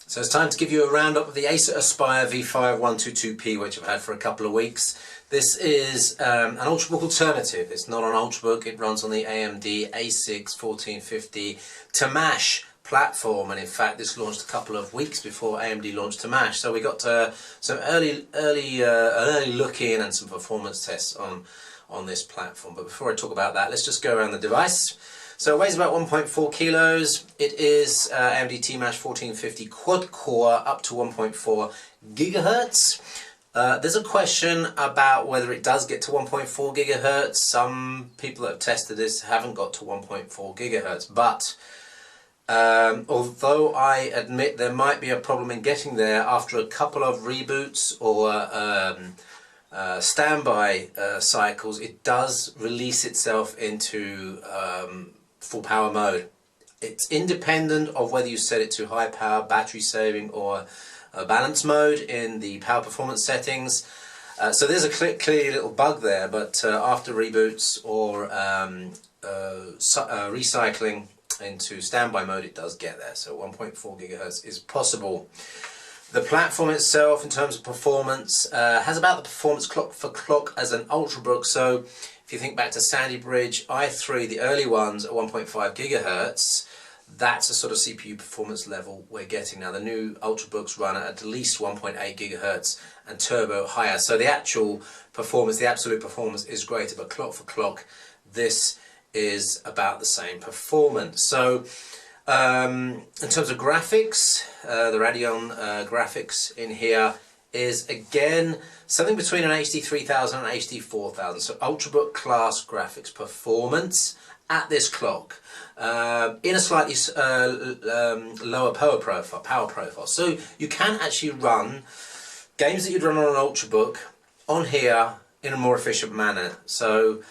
So it's time to give you a roundup of the Acer Aspire V5 122P, which I've had for a couple of weeks. This is an Ultrabook alternative. It's not an Ultrabook, it runs on the AMD A6 1450 Tamash platform, and in fact this launched a couple of weeks before AMD launched Tamash. So we got some early look in and some performance tests on this platform. But before I talk about that, let's just go around the device. So it weighs about 1.4 kilos. It is AMD Tamash 1450 quad core up to 1.4 gigahertz. There's a question about whether it does get to 1.4 gigahertz. Some people that have tested this haven't got to 1.4 gigahertz, but although I admit there might be a problem in getting there after a couple of reboots or standby cycles, it does release itself into full power mode. It's independent of whether you set it to high power, battery saving, or balance mode in the power performance settings. So there's a clear little bug there, but after reboots or recycling into standby mode, it does get there. So 1.4 gigahertz is possible. The platform itself, in terms of performance, has about the performance clock for clock as an Ultrabook. So if you think back to Sandy Bridge i3, the early ones at 1.5 gigahertz, that's the sort of CPU performance level we're getting now. The new Ultrabooks run at least 1.8 gigahertz and turbo higher. So the actual performance, the absolute performance is greater, but clock for clock, this is about the same performance. So in terms of graphics, the Radeon graphics in here is again something between an HD 3000 and HD 4000. So Ultrabook class graphics performance at this clock in a slightly lower power profile. So you can actually run games that you'd run on an Ultrabook on here in a more efficient manner. So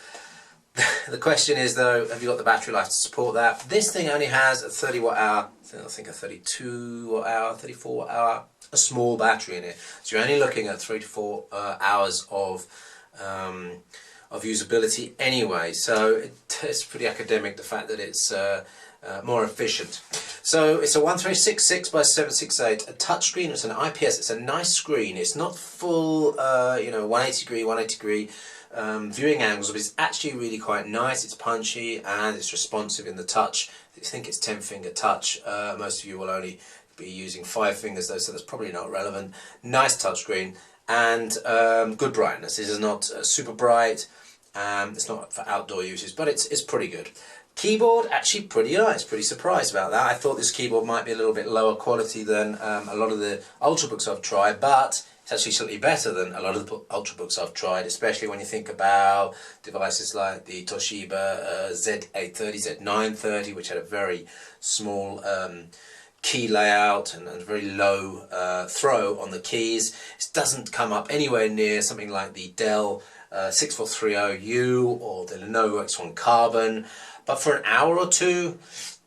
the question is though, have you got the battery life to support that? This thing only has a 30 watt hour, I think a 32 watt hour, 34 watt hour, a small battery in it. So you're only looking at 3 to 4 hours of usability anyway. So it's pretty academic, the fact that it's more efficient. So it's a 1366 by 768, a touchscreen. It's an IPS. It's a nice screen. It's not full, 180 degree viewing angles, but it's actually really quite nice. It's punchy and it's responsive in the touch. I think it's 10-finger touch. Most of you will only be using 5 fingers though, so that's probably not relevant. Nice touchscreen and good brightness. This is not super bright. It's not for outdoor uses, but it's pretty good. Keyboard, actually pretty nice. Pretty surprised about that. I thought this keyboard might be a little bit lower quality than a lot of the Ultrabooks I've tried, but it's actually slightly better than a lot of the Ultrabooks I've tried, especially when you think about devices like the Toshiba Z830, Z930, which had a very small key layout and a very low throw on the keys. It doesn't come up anywhere near something like the Dell 6430U or the Lenovo X1 Carbon, but for an hour or two,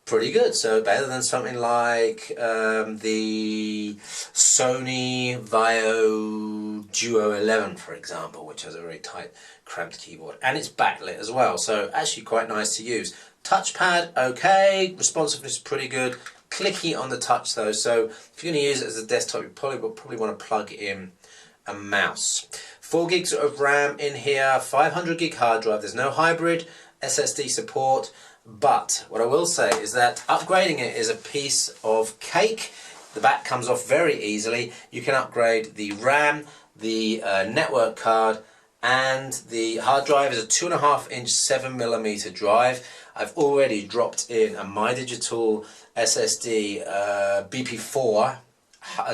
pretty good. So better than something like the Sony Vaio Duo 11, for example, which has a very tight, cramped keyboard, and it's backlit as well. So actually quite nice to use. Touchpad, okay. Responsiveness is pretty good. Clicky on the touch though. So if you're going to use it as a desktop, you probably want to plug in a mouse. 4 gigs of RAM in here, 500 gig hard drive. There's no hybrid SSD support, but what I will say is that upgrading it is a piece of cake. The back comes off very easily. You can upgrade the RAM, the network card, and the hard drive is a 2.5-inch 7mm drive. I've already dropped in a My Digital SSD BP4,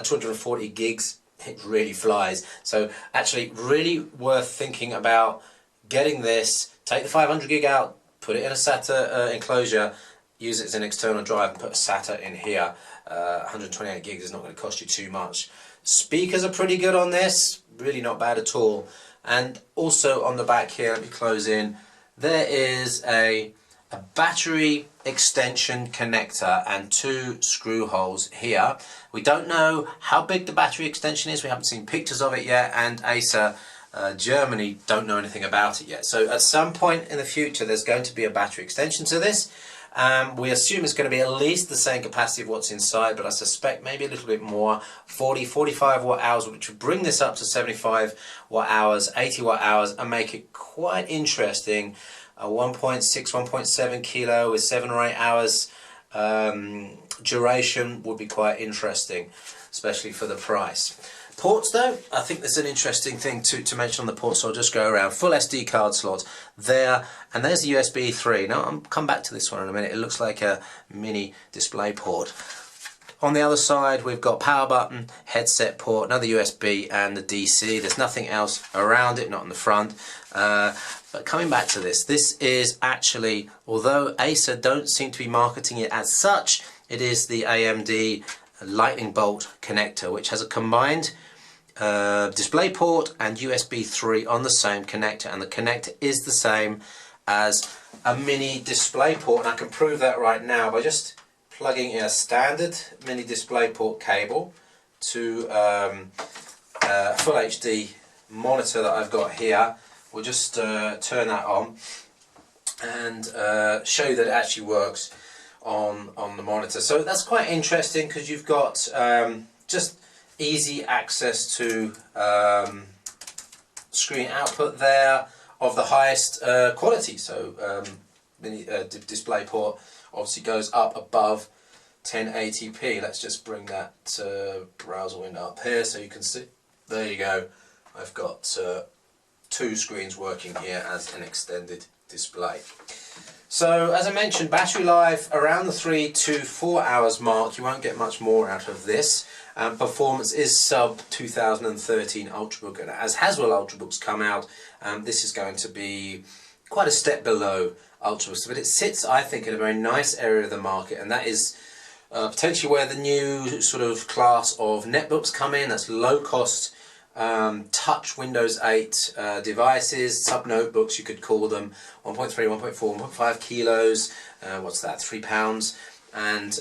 240 gigs. It really flies. So actually really worth thinking about getting this. Take the 500 gig out, put it in a SATA enclosure, use it as an external drive and put a SATA in here. 128 gigs is not going to cost you too much. Speakers are pretty good on this, really not bad at all. And also on the back here, let me close in, there is a battery extension connector and 2 screw holes here. We don't know how big the battery extension is, we haven't seen pictures of it yet, and Acer Germany don't know anything about it yet. So at some point in the future there's going to be a battery extension to this, We assume it's going to be at least the same capacity of what's inside, but I suspect maybe a little bit more, 45 watt hours, which would bring this up to 75 watt hours, 80 watt hours, and make it quite interesting. 1.6, 1.7 kilo with 7 or 8 hours duration would be quite interesting, especially for the price. Ports though, I think there's an interesting thing to mention on the ports, so I'll just go around. Full SD card slot there, and there's the USB 3. Now I'll come back to this one in a minute. It looks like a mini DisplayPort. On the other side we've got power button, headset port, another USB and the DC. There's nothing else around it, not in the front. But coming back to this, this is actually, although Acer don't seem to be marketing it as such, it is the AMD lightning bolt connector, which has a combined DisplayPort and USB 3 on the same connector, and the connector is the same as a mini DisplayPort, and I can prove that right now by just plugging in a standard mini DisplayPort cable to a full HD monitor that I've got here. We'll just turn that on and show you that it actually works on the monitor. So that's quite interesting because you've got just easy access to screen output there of the highest quality. So DisplayPort obviously goes up above 1080p. Let's just bring that browser window up here so you can see. There you go. I've got 2 screens working here as an extended display. So as I mentioned, battery life around the 3 to 4 hours mark. You won't get much more out of this. Performance is sub 2013 Ultrabook, and as Haswell Ultrabooks come out, this is going to be quite a step below Ultrabooks, but it sits, I think, in a very nice area of the market, and that is potentially where the new sort of class of netbooks come in. That's low cost touch Windows 8 devices, sub notebooks you could call them, 1.3, 1.4, 1.5 kilos, what's that, £3, and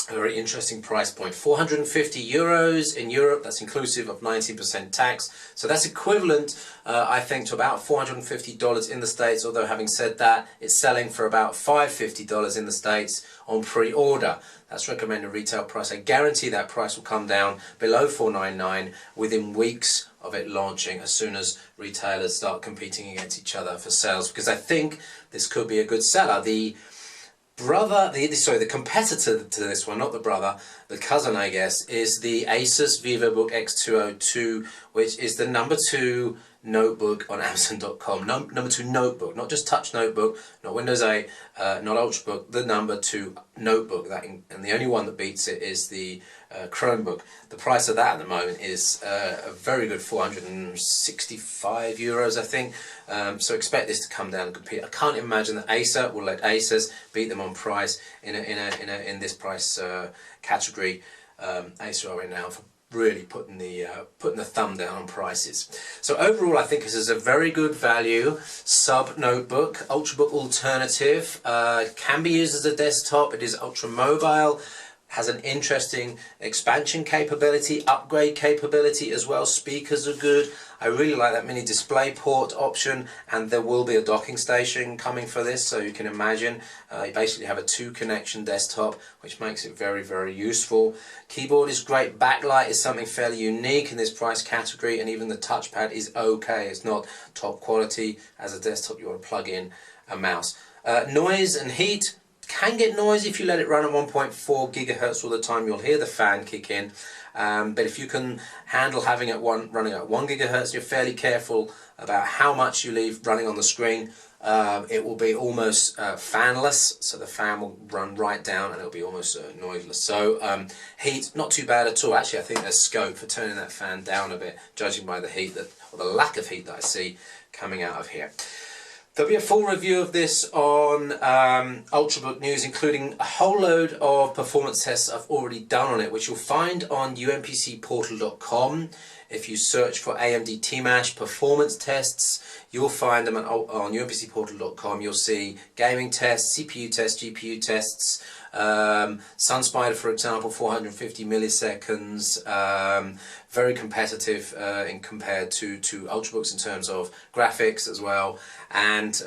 a very interesting price point, €450 in Europe. That's inclusive of 19% tax, so that's equivalent I think to about $450 in the States, although having said that, it's selling for about $550 in the States on pre-order. That's recommended retail price. I guarantee that price will come down below $499 within weeks of it launching, as soon as retailers start competing against each other for sales, because I think this could be a good seller. The competitor to this one, not the brother, the cousin I guess, is the Acer's VivoBook X202, which is the #2 notebook on Amazon.com. Number 2 notebook, not just touch notebook, not Windows 8, not Ultrabook, the #2 notebook. And the only one that beats it is the Chromebook. The price of that at the moment is a very good €465, I think. So expect this to come down and compete. I can't imagine that Acer will let Acers beat them on price in this price category. Acer are renowned for really putting the thumb down on prices. So overall, I think this is a very good value sub notebook, Ultrabook alternative. Can be used as a desktop. It is ultra mobile. Has an interesting expansion capability, upgrade capability as well. Speakers are good. I really like that mini DisplayPort option, and there will be a docking station coming for this, so you can imagine you basically have a 2-connection desktop, which makes it very, very useful. Keyboard is great. Backlight is something fairly unique in this price category, and even the touchpad is okay. It's not top quality. As a desktop, you want to plug in a mouse. Noise and heat. Can get noisy if you let it run at 1.4 gigahertz all the time. You'll hear the fan kick in, but if you can handle having it running at 1 gigahertz, you're fairly careful about how much you leave running on the screen. It will be almost fanless, so the fan will run right down and it'll be almost noiseless. So heat, not too bad at all. Actually, I think there's scope for turning that fan down a bit, judging by the heat or the lack of heat that I see coming out of here. There'll be a full review of this on Ultrabook News, including a whole load of performance tests I've already done on it, which you'll find on umpcportal.com. If you search for AMD TMASH performance tests, you'll find them on umpcportal.com. You'll see gaming tests, CPU tests, GPU tests, SunSpider, for example, 450 milliseconds, very competitive compared to Ultrabooks in terms of graphics as well, and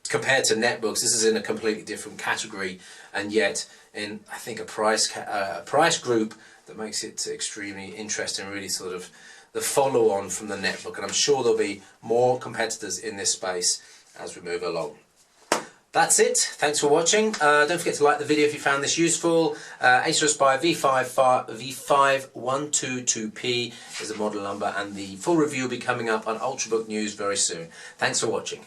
compared to netbooks, this is in a completely different category, and yet in, I think, a price group that makes it extremely interesting, really sort of the follow-on from the netbook, and I'm sure there'll be more competitors in this space as we move along. That's it. Thanks for watching. Don't forget to like the video if you found this useful. Acer Aspire V5122P is the model number, and the full review will be coming up on Ultrabook News very soon. Thanks for watching.